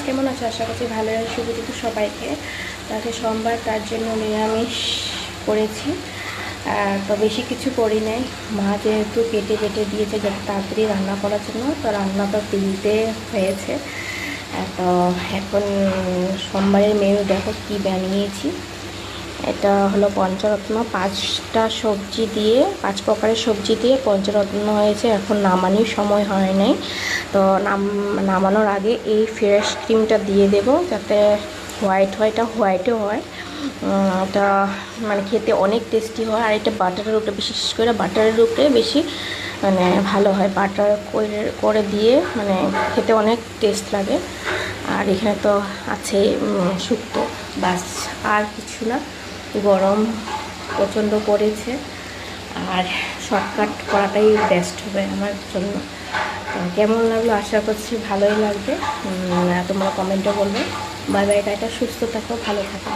কেমন আছো? আশা করছি ভালো আছে। শুভ দুপুর সবাইকে। তাকে সোমবার, তার জন্য নিরামিষ করেছি। তো বেশি কিছু করি নাই। মা যেহেতু কেটে কেটে দিয়েছে যাতে তাড়াতাড়ি রান্না করার জন্য, তো রান্নাটা দিতে হয়েছে। তো এখন সোমবারের মেনু দেখো কি বানিয়েছি। এটা হলো পঞ্চরত্ন, 5টা সবজি দিয়ে, 5 প্রকারের সবজি দিয়ে পঞ্চরত্ন হয়েছে। এখন নামানোর সময় হয় নাই, তো নামানোর আগে এই ফ্রেশ ক্রিমটা দিয়ে দেব যাতে হোয়াইটও হয়। এটা মানে খেতে অনেক টেস্টি হয়। আর এটা বাটারের উপরে, বিশেষ করে বাটারের উপরে বেশি মানে ভালো হয়। বাটার করে দিয়ে মানে খেতে অনেক টেস্ট লাগে। আর এখানে তো আছে শুক্তো, বাস আর কিছু না। গরম প্রচণ্ড পড়েছে, আর শর্টকাট করাটাই বেস্ট হবে আমার জন্য। কেমন লাগলো? আশা করছি ভালোই লাগবে। তোমরা কমেন্টে বলবে। বাই বাই, টাটা, সুস্থ থাকো, ভালো থাকো।